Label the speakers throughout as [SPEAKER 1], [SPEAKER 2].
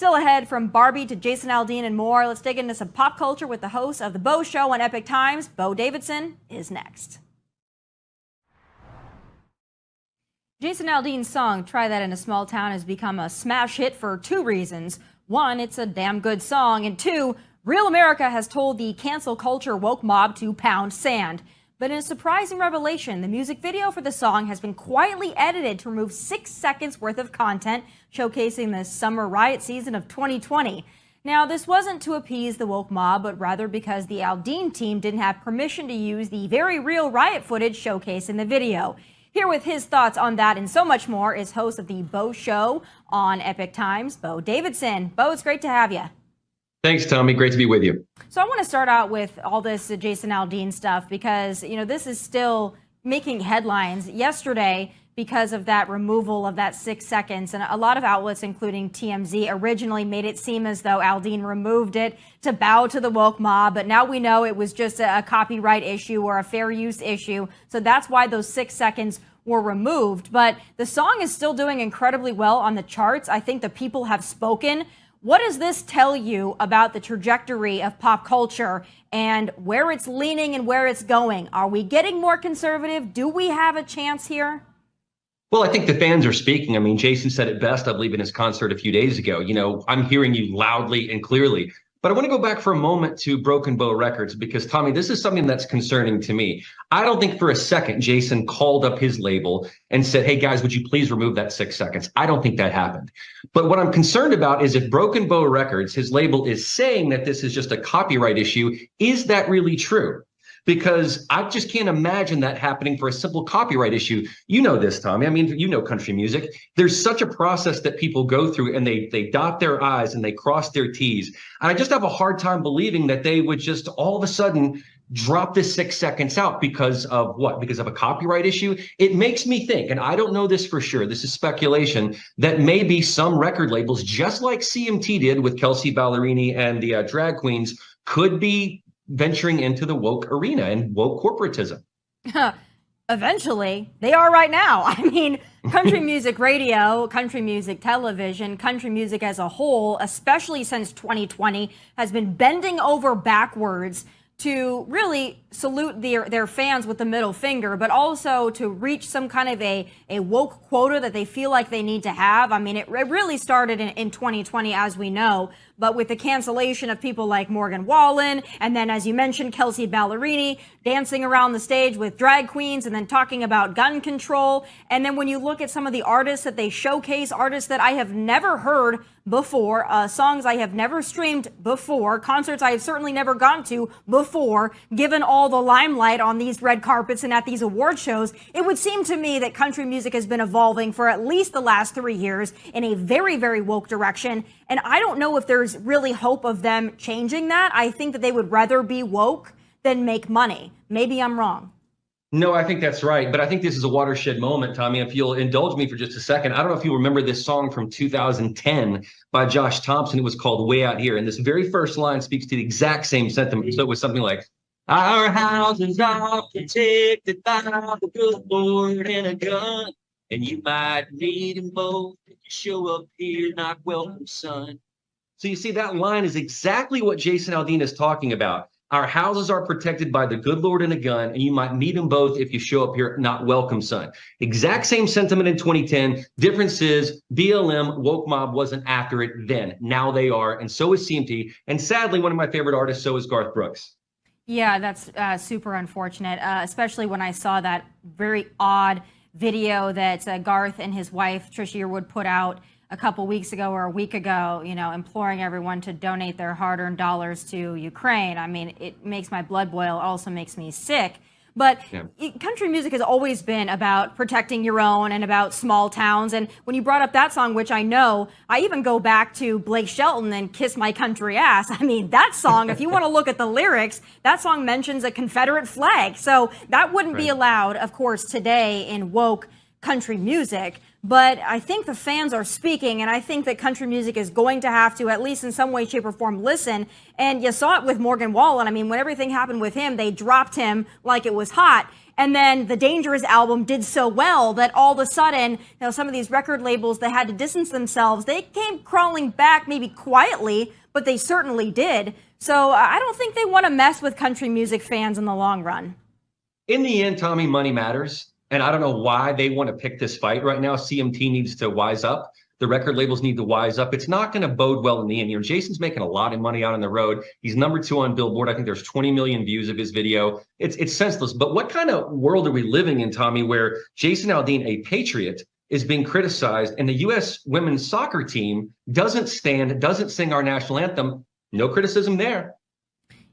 [SPEAKER 1] Still ahead, from Barbie to Jason Aldean and more, let's dig into some pop culture with the host of The Beau Show on Epic Times. Beau Davidson is next. Jason Aldean's song, Try That in a Small Town, has become a smash hit for two reasons. One, it's a damn good song, and two, real America has told the cancel culture woke mob to pound sand. But in a surprising revelation, the music video for the song has been quietly edited to remove 6 seconds worth of content, showcasing the summer riot season of 2020. Now, this wasn't to appease the woke mob, but rather because the Aldean team didn't have permission to use the very real riot footage showcased in the video. Here with his thoughts on that and so much more is host of the Beau Show on Epic Times, Beau Davidson. Beau, it's great to have you.
[SPEAKER 2] Thanks, Tommy. Great to be with you.
[SPEAKER 1] So I want to start out with all this Jason Aldean stuff because, this is still making headlines. Yesterday, because of that removal of that 6 seconds, and a lot of outlets, including TMZ, originally made it seem as though Aldean removed it to bow to the woke mob, but now we know it was just a copyright issue or a fair use issue. So that's why those 6 seconds were removed. But the song is still doing incredibly well on the charts. I think the people have spoken. What does this tell you about the trajectory of pop culture and where it's leaning and where it's going? Are we getting more conservative? Do we have a chance here?
[SPEAKER 2] Well, I think the fans are speaking. I mean, Jason said it best, I believe, in his concert a few days ago. I'm hearing you loudly and clearly. But I want to go back for a moment to Broken Bow Records because, Tommy, this is something that's concerning to me. I don't think for a second Jason called up his label and said, hey, guys, would you please remove that 6 seconds? I don't think that happened. But what I'm concerned about is if Broken Bow Records, his label, is saying that this is just a copyright issue, is that really true? Because I just can't imagine that happening for a simple copyright issue. You know this, Tommy. I mean, you know country music. There's such a process that people go through and they dot their I's and they cross their T's. And I just have a hard time believing that they would just all of a sudden drop this 6 seconds out because of what? Because of a copyright issue? It makes me think, and I don't know this for sure, this is speculation, that maybe some record labels, just like CMT did with Kelsey Ballerini and the drag queens, could be venturing into the woke arena and woke corporatism.
[SPEAKER 1] Eventually, they are right now. I mean, country music radio, country music television, country music as a whole, especially since 2020, has been bending over backwards to really salute their fans with the middle finger, but also to reach some kind of a woke quota that they feel like they need to have. I mean, it really started in 2020, as we know, but with the cancellation of people like Morgan Wallen, and then, as you mentioned, Kelsey Ballerini dancing around the stage with drag queens and then talking about gun control. And then when you look at some of the artists that they showcase, artists that I have never heard before, songs I have never streamed before, concerts I have certainly never gone to before, given all the limelight on these red carpets and at these award shows, it would seem to me that country music has been evolving for at least the last 3 years in a very, very woke direction. And I don't know if there's really hope of them changing that. I think that they would rather be woke than make money. Maybe I'm wrong.
[SPEAKER 2] No, I think that's right. But I think this is a watershed moment, Tommy. If you'll indulge me for just a second, I don't know if you remember this song from 2010 by Josh Thompson. It was called Way Out Here. And this very first line speaks to the exact same sentiment. So it was something like, our houses are protected by the good Lord and a gun. And you might need them both if you show up here not welcome, son. So you see, that line is exactly what Jason Aldean is talking about. Our houses are protected by the good Lord and a gun, and you might need them both if you show up here not welcome, son. Exact same sentiment in 2010. Difference is BLM, woke mob, wasn't after it then. Now they are, and so is CMT. And sadly, one of my favorite artists, so is Garth Brooks.
[SPEAKER 1] Yeah, that's super unfortunate, especially when I saw that very odd video that Garth and his wife, Trisha Yearwood, put out a couple weeks ago or a week ago, imploring everyone to donate their hard-earned dollars to Ukraine. I mean, it makes my blood boil. It also makes me sick. But country music has always been about protecting your own and about small towns. And when you brought up that song, which I know, I even go back to Blake Shelton and Kiss My Country Ass. I mean, that song, if you want to look at the lyrics, that song mentions a Confederate flag. So that wouldn't be allowed, of course, today in woke country music. But I think the fans are speaking, and I think that country music is going to have to, at least in some way, shape, or form, listen. And you saw it with Morgan Wallen. I mean, when everything happened with him, they dropped him like it was hot. And then the Dangerous album did so well that all of a sudden, some of these record labels that had to distance themselves, they came crawling back, maybe quietly, but they certainly did. So I don't think they want to mess with country music fans in the long run.
[SPEAKER 2] In the end, Tomi, money matters. And I don't know why they want to pick this fight right now. CMT needs to wise up. The record labels need to wise up. It's not going to bode well in the end. Jason's making a lot of money out on the road. He's #2 on Billboard. I think there's 20 million views of his video. It's senseless. But what kind of world are we living in, Tomi, where Jason Aldean, a patriot, is being criticized and the U.S. women's soccer team doesn't sing our national anthem? No criticism there.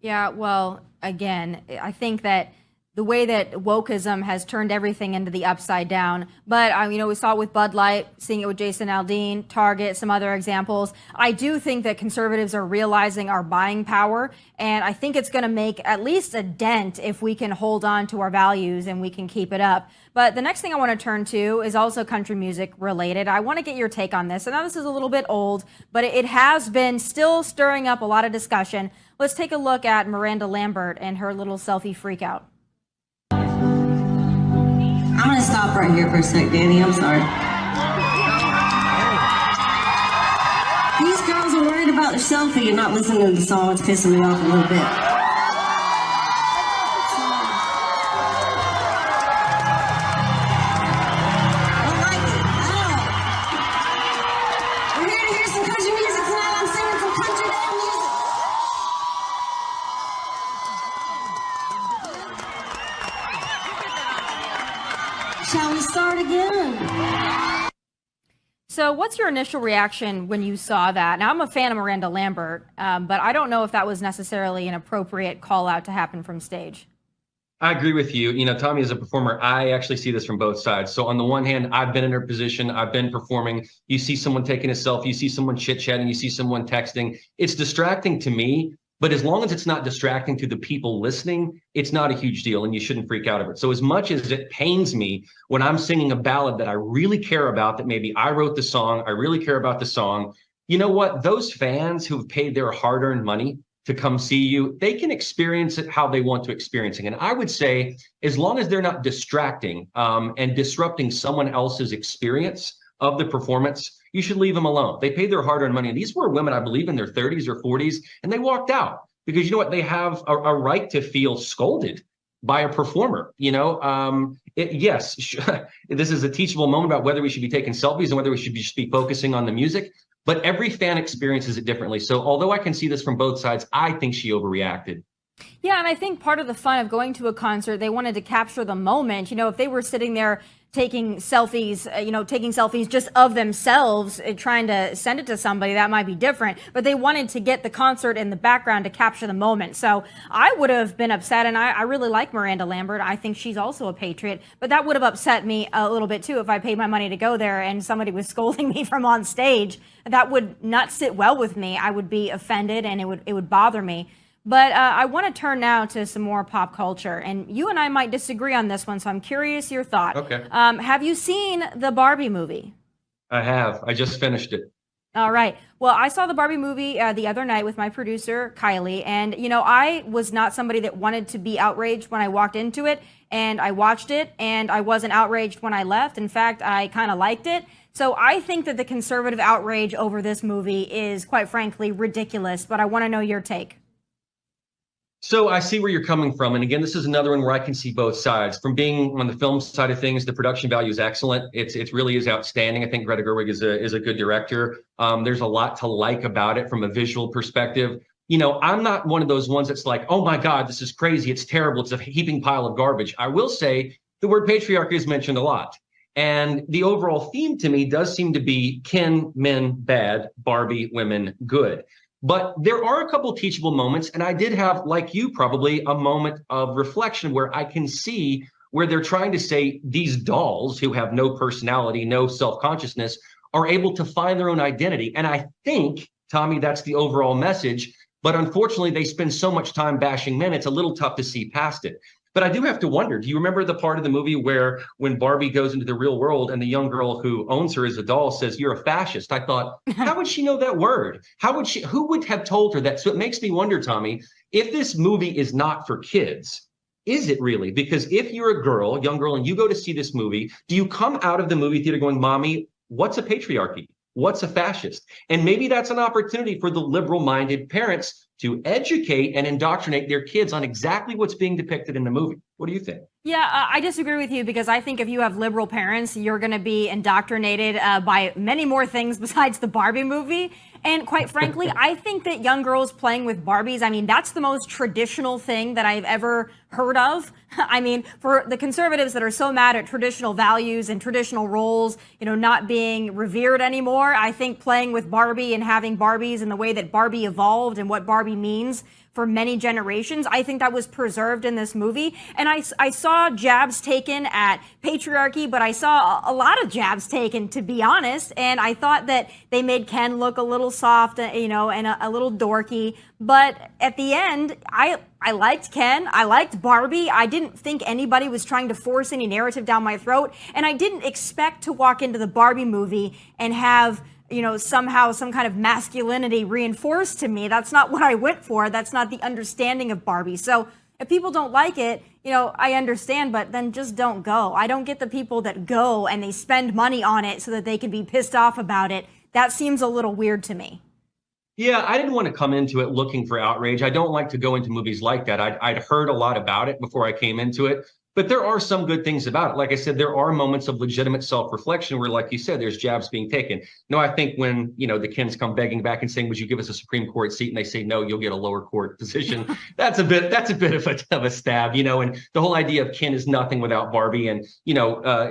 [SPEAKER 1] Yeah, well, again, I think that the way that wokeism has turned everything into the upside down. But, we saw it with Bud Light, seeing it with Jason Aldean, Target, some other examples. I do think that conservatives are realizing our buying power, and I think it's going to make at least a dent if we can hold on to our values and we can keep it up. But the next thing I want to turn to is also country music related. I want to get your take on this. I know this is a little bit old, but it has been still stirring up a lot of discussion. Let's take a look at Miranda Lambert and her little selfie freakout.
[SPEAKER 3] I'm going to stop right here for a sec, Danny. I'm sorry. These girls are worried about their selfie and not listening to the song. It's pissing me off a little bit. We're here to hear some country music tonight. I'm singing some country damn music. Shall we start again?
[SPEAKER 1] So what's your initial reaction when you saw that? Now, I'm a fan of Miranda Lambert, but I don't know if that was necessarily an appropriate call out to happen from stage.
[SPEAKER 2] I agree with you. Tomi, as a performer, I actually see this from both sides. So on the one hand, I've been in her position. I've been performing. You see someone taking a selfie. You see someone chit-chatting. You see someone texting. It's distracting to me. But as long as it's not distracting to the people listening, it's not a huge deal and you shouldn't freak out of it. So as much as it pains me when I'm singing a ballad that I really care about, that maybe I wrote the song, I really care about the song, you know what? Those fans who've paid their hard-earned money to come see you, they can experience it how they want to experience it. And I would say, as long as they're not distracting and disrupting someone else's experience of the performance, you should leave them alone. They paid their hard-earned money. And these were women, I believe, in their 30s or 40s, and they walked out because, you know what, they have a right to feel scolded by a performer. Yes, this is a teachable moment about whether we should be taking selfies and whether we should just be focusing on the music. But every fan experiences it differently. So although I can see this from both sides, I think she overreacted.
[SPEAKER 1] Yeah, and I think part of the fun of going to a concert, they wanted to capture the moment. If they were sitting there taking selfies just of themselves, trying to send it to somebody, that might be different. But they wanted to get the concert in the background to capture the moment. So I would have been upset, and I really like Miranda Lambert. I think she's also a patriot. But that would have upset me a little bit too if I paid my money to go there and somebody was scolding me from on stage. That would not sit well with me. I would be offended, and it would bother me. But I want to turn now to some more pop culture, and you and I might disagree on this one, so I'm curious your thought.
[SPEAKER 2] Okay.
[SPEAKER 1] Have you seen the Barbie movie?
[SPEAKER 2] I have. I just finished it.
[SPEAKER 1] All right. Well, I saw the Barbie movie the other night with my producer, Kylie, and, I was not somebody that wanted to be outraged when I walked into it, and I watched it, and I wasn't outraged when I left. In fact, I kind of liked it. So I think that the conservative outrage over this movie is, quite frankly, ridiculous, but I want to know your take.
[SPEAKER 2] So I see where you're coming from. And again, this is another one where I can see both sides. From being on the film side of things, the production value is excellent. It really is outstanding. I think Greta Gerwig is a good director. There's a lot to like about it from a visual perspective. I'm not one of those ones that's like, oh my God, this is crazy. It's terrible. It's a heaping pile of garbage. I will say the word patriarchy is mentioned a lot. And the overall theme to me does seem to be Ken, men, bad, Barbie, women, good. But there are a couple teachable moments, and I did have, like you, probably a moment of reflection where I can see where they're trying to say these dolls who have no personality, no self-consciousness, are able to find their own identity. And I think, Tomi, that's the overall message. But unfortunately, they spend so much time bashing men, it's a little tough to see past it. But I do have to wonder, do you remember the part of the movie where when Barbie goes into the real world and the young girl who owns her as a doll says, "You're a fascist"? I thought, how would she know that word? Who would have told her that? So it makes me wonder, Tomi, if this movie is not for kids, is it really? Because if you're a girl, young girl, and you go to see this movie, do you come out of the movie theater going, "Mommy, what's a patriarchy? What's a fascist?" And maybe that's an opportunity for the liberal-minded parents to educate and indoctrinate their kids on exactly what's being depicted in the movie. What do you think?
[SPEAKER 1] Yeah, I disagree with you because I think if you have liberal parents, you're going to be indoctrinated by many more things besides the Barbie movie. And quite frankly, I think that young girls playing with Barbies, I mean, that's the most traditional thing that I've ever heard of. I mean, for the conservatives that are so mad at traditional values and traditional roles, not being revered anymore, I think playing with Barbie and having Barbies and the way that Barbie evolved and what Barbie means for many generations, I think that was preserved in this movie. And I saw jabs taken at patriarchy, but I saw a lot of jabs taken, to be honest. And I thought that they made Ken look a little soft, and a little dorky. But at the end, I liked Ken. I liked Barbie. I didn't think anybody was trying to force any narrative down my throat. And I didn't expect to walk into the Barbie movie and have somehow some kind of masculinity reinforced to me. That's not what I went for. That's not the understanding of Barbie. So if people don't like it, I understand, but then just don't go. I don't get the people that go and they spend money on it so that they can be pissed off about it. That seems a little weird to me.
[SPEAKER 2] Yeah, I didn't want to come into it looking for outrage. I don't like to go into movies like that. I'd heard a lot about it before I came into it. But there are some good things about it. Like I said, there are moments of legitimate self-reflection where, like you said, there's jabs being taken. No, I think when, the Kens come begging back and saying, "Would you give us a Supreme Court seat?" and they say, "No, you'll get a lower court position." That's a bit of a stab, and the whole idea of Ken is nothing without Barbie. And,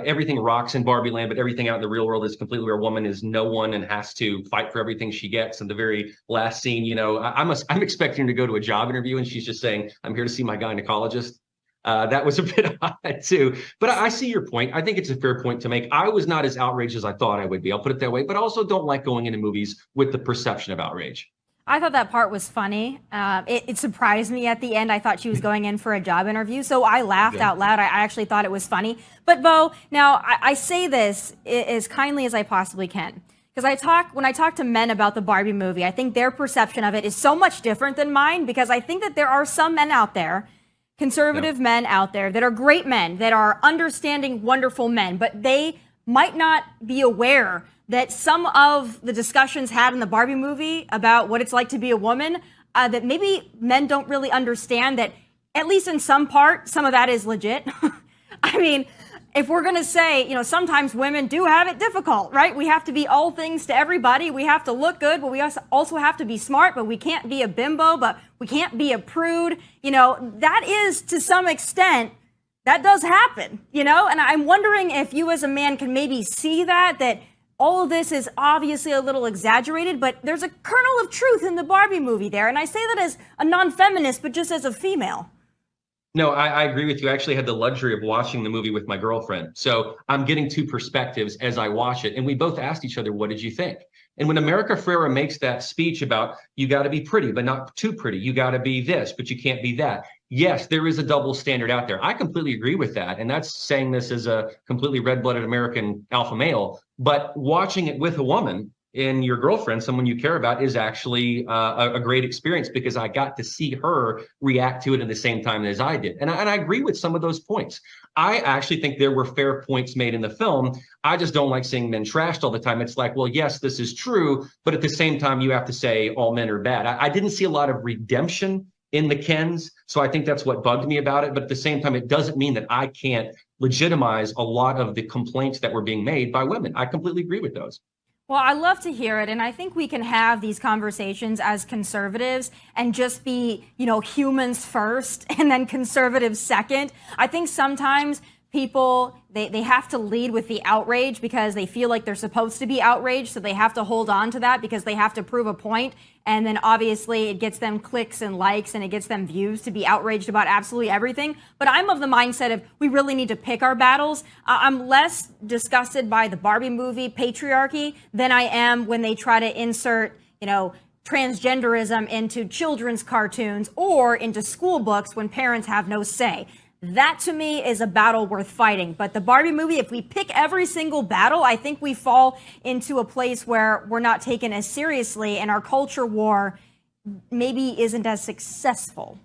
[SPEAKER 2] everything rocks in Barbie land, but everything out in the real world is completely where a woman is no one and has to fight for everything she gets. And the very last scene, I'm expecting her to go to a job interview and she's just saying, "I'm here to see my gynecologist." That was a bit odd too, but I see your point. I think it's a fair point to make. I was not as outraged as I thought I would be. I'll put it that way, but I also don't like going into movies with the perception of outrage.
[SPEAKER 1] I thought that part was funny. It surprised me at the end. I thought she was going in for a job interview, so I laughed out loud. I actually thought it was funny. But Beau, now I say this as kindly as I possibly can. Because when I talk to men about the Barbie movie, I think their perception of it is so much different than mine, because I think that there are some men out there, conservative men out there, that are great men, that are understanding, wonderful men, but they might not be aware that some of the discussions had in the Barbie movie about what it's like to be a woman, that maybe men don't really understand that, at least in some part, some of that is legit. I mean, if we're going to say, sometimes women do have it difficult, right? We have to be all things to everybody. We have to look good, but we also have to be smart, but we can't be a bimbo, but we can't be a prude. That is, to some extent, that does happen, and I'm wondering if you as a man can maybe see that all of this is obviously a little exaggerated, but there's a kernel of truth in the Barbie movie there. And I say that as a non-feminist, but just as a female.
[SPEAKER 2] No, I agree with you. I actually had the luxury of watching the movie with my girlfriend. So I'm getting two perspectives as I watch it. And we both asked each other, "What did you think?" And when America Ferrera makes that speech about, you got to be pretty, but not too pretty. You got to be this, but you can't be that. Yes, there is a double standard out there. I completely agree with that. And that's saying this as a completely red-blooded American alpha male. But watching it with a woman, in your girlfriend, someone you care about, is actually a great experience, because I got to see her react to it at the same time as I did. And I agree with some of those points. I actually think there were fair points made in the film. I just don't like seeing men trashed all the time. It's like, well, yes, this is true, but at the same time, you have to say all men are bad. I didn't see a lot of redemption in the Kens, so I think that's what bugged me about it. But at the same time, it doesn't mean that I can't legitimize a lot of the complaints that were being made by women. I completely agree with those.
[SPEAKER 1] Well, I love to hear it. And I think we can have these conversations as conservatives and just be, humans first and then conservatives second. I think sometimes people, they have to lead with the outrage because they feel like they're supposed to be outraged. So they have to hold on to that because they have to prove a point. And then obviously it gets them clicks and likes and it gets them views to be outraged about absolutely everything. But I'm of the mindset of we really need to pick our battles. I'm less disgusted by the Barbie movie patriarchy than I am when they try to insert, transgenderism into children's cartoons or into school books when parents have no say. That to me is a battle worth fighting. But the Barbie movie, if we pick every single battle, I think we fall into a place where we're not taken as seriously and our culture war maybe isn't as successful.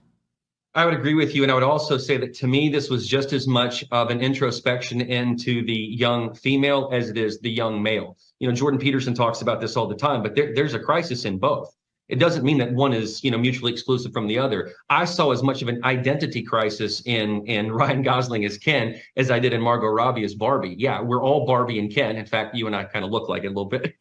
[SPEAKER 2] I would agree with you. And I would also say that to me, this was just as much of an introspection into the young female as it is the young male. You know, Jordan Peterson talks about this all the time, but there's a crisis in both. It doesn't mean that one is, you know, mutually exclusive from the other. I saw as much of an identity crisis in Ryan Gosling as Ken as I did in Margot Robbie as Barbie. Yeah, we're all Barbie and Ken. In fact, you and I kind of look like it a little bit.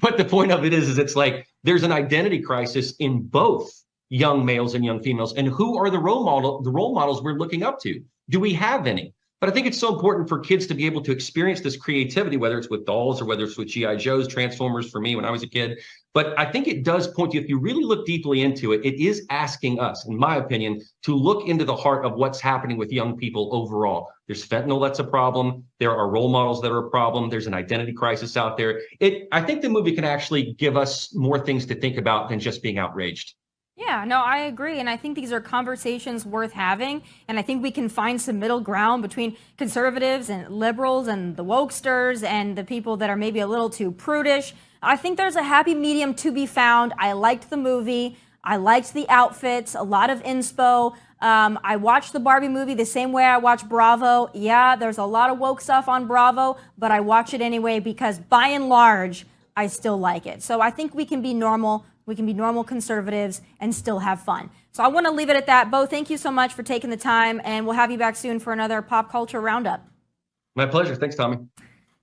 [SPEAKER 2] But the point of it is it's like there's an identity crisis in both young males and young females. And who are the role models we're looking up to? Do we have any? But I think it's so important for kids to be able to experience this creativity, whether it's with dolls or whether it's with G.I. Joes, Transformers for me when I was a kid. But I think it does point to, if you really look deeply into it, it is asking us, in my opinion, to look into the heart of what's happening with young people overall. There's fentanyl that's a problem. There are role models that are a problem. There's an identity crisis out there. I think the movie can actually give us more things to think about than just being outraged.
[SPEAKER 1] Yeah, no, I agree. And I think these are conversations worth having. And I think we can find some middle ground between conservatives and liberals and the wokesters and the people that are maybe a little too prudish. I think there's a happy medium to be found. I liked the movie. I liked the outfits, a lot of inspo. I watched the Barbie movie the same way I watch Bravo. Yeah, there's a lot of woke stuff on Bravo, but I watch it anyway because by and large, I still like it. So I think we can be normal. We can be normal conservatives and still have fun. So I want to leave it at that. Beau, thank you so much for taking the time, and we'll have you back soon for another pop culture roundup.
[SPEAKER 2] My pleasure. Thanks, Tommy.